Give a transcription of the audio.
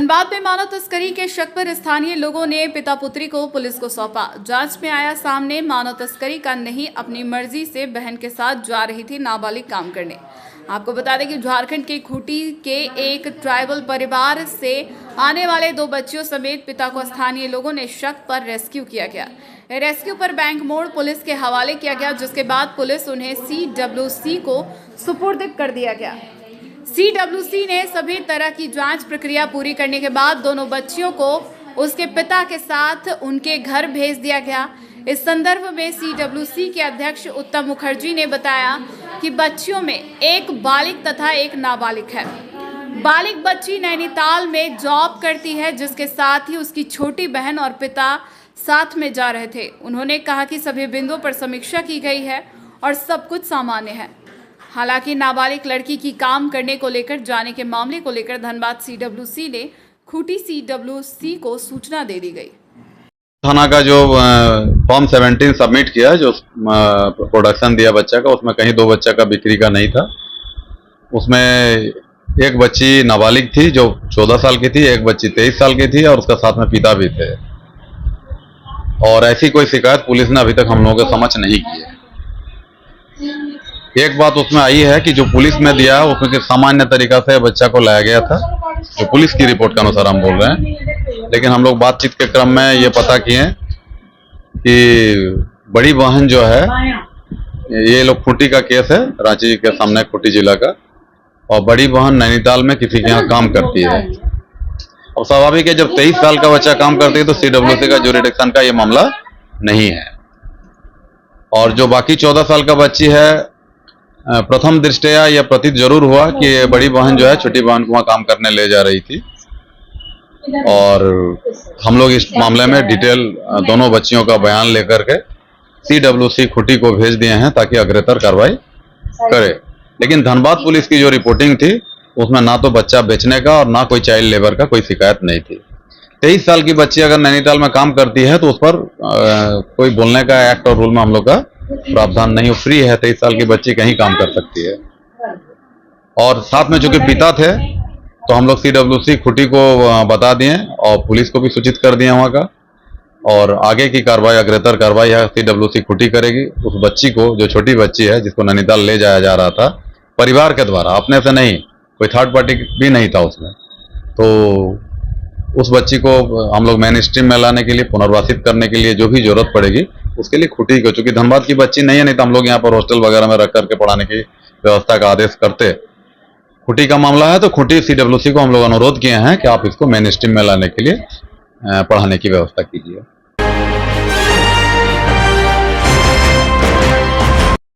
धनबाद में मानव तस्करी के शक पर स्थानीय लोगों ने पिता पुत्री को पुलिस को सौंपा। जांच में आया सामने मानव तस्करी का नहीं, अपनी मर्जी से बहन के साथ जा रही थी नाबालिग काम करने। आपको बता दें कि झारखंड के खूंटी के एक ट्राइबल परिवार से आने वाले 2 बच्चियों समेत पिता को स्थानीय लोगों ने शक पर रेस्क्यू किया गया। रेस्क्यू पर बैंक मोड़ पुलिस के हवाले किया गया, जिसके बाद पुलिस उन्हें CWC को सुपुर्द कर दिया गया। CWC ने सभी तरह की जांच प्रक्रिया पूरी करने के बाद दोनों बच्चियों को उसके पिता के साथ उनके घर भेज दिया गया। इस संदर्भ में CWC के अध्यक्ष उत्तम मुखर्जी ने बताया कि बच्चियों में एक बालिग तथा एक नाबालिग है। बालिग बच्ची नैनीताल में जॉब करती है, जिसके साथ ही उसकी छोटी बहन और पिता साथ में जा रहे थे। उन्होंने कहा कि सभी बिंदुओं पर समीक्षा की गई है और सब कुछ सामान्य है। हालांकि नाबालिग लड़की की काम करने को लेकर जाने के मामले को लेकर धनबाद CWC ने खूंटी CWC को सूचना दे दी गई। थाना का जो फॉर्म 17 सबमिट किया, जो प्रोडक्शन दिया बच्चा का, उसमें कहीं 2 बच्चा का बिक्री का नहीं था। उसमें एक बच्ची नाबालिग थी जो 14 साल की थी, एक बच्ची 23 साल की थी और उसका साथ में पिता भी थे। और ऐसी कोई शिकायत पुलिस ने अभी तक हम लोगों के समक्ष नहीं की है। एक बात उसमें आई है कि जो पुलिस ने दिया उसमें सामान्य तरीका से बच्चा को लाया गया था, जो पुलिस की रिपोर्ट के अनुसार हम बोल रहे हैं। लेकिन हम लोग बातचीत के क्रम में ये पता किए कि बड़ी बहन जो है, ये लोग खूंटी का केस है, रांची के सामने खूंटी जिला का, और बड़ी बहन नैनीताल में किसी के यहाँ काम करती है। और स्वाभाविक है, जब 23 साल का बच्चा काम करती है तो CWC का जुरिडिक्शन का ये मामला नहीं है। और जो बाकी 14 साल का बच्ची है, प्रथम दृष्टया यह प्रतीत जरूर हुआ कि बड़ी बहन जो है छोटी बहन को वहाँ काम करने ले जा रही थी। और हम लोग इस मामले में डिटेल दोनों बच्चियों का बयान लेकर के CWC खूंटी को भेज दिए हैं ताकि अग्रेतर कार्रवाई करे। लेकिन धनबाद पुलिस की जो रिपोर्टिंग थी उसमें ना तो बच्चा बेचने का और ना कोई चाइल्ड लेबर का कोई शिकायत नहीं थी। 23 साल की बच्ची अगर नैनीताल में काम करती है तो उस पर कोई बोलने का एक्ट और रूल में हम लोग का प्रावधान नहीं, फ्री है। 23 साल की बच्ची कहीं काम कर सकती है। और साथ में चूंकि पिता थे तो हम लोग CWC खूंटी को बता दिए और पुलिस को भी सूचित कर दिए वहाँ का। और आगे की कार्रवाई, अग्रेतर कार्रवाई है CWC खूंटी करेगी। उस बच्ची को, जो छोटी बच्ची है जिसको नैनीताल ले जाया जा रहा था परिवार के द्वारा, अपने से नहीं, कोई थर्ड पार्टी भी नहीं था उसमें, तो उस बच्ची को हम लोग मेन स्ट्रीम में लाने के लिए, पुनर्वासित करने के लिए जो भी जरूरत पड़ेगी उसके लिए खूंटी को, चूंकि धनबाद की बच्ची नहीं है, नहीं तो हम लोग यहाँ पर हॉस्टल वगैरह में रख करके पढ़ाने की व्यवस्था का आदेश करते। खूंटी का मामला है तो खूंटी CWC को हम लोग अनुरोध किए हैं कि आप इसको मेन स्ट्रीम में लाने के लिए पढ़ाने की व्यवस्था कीजिए।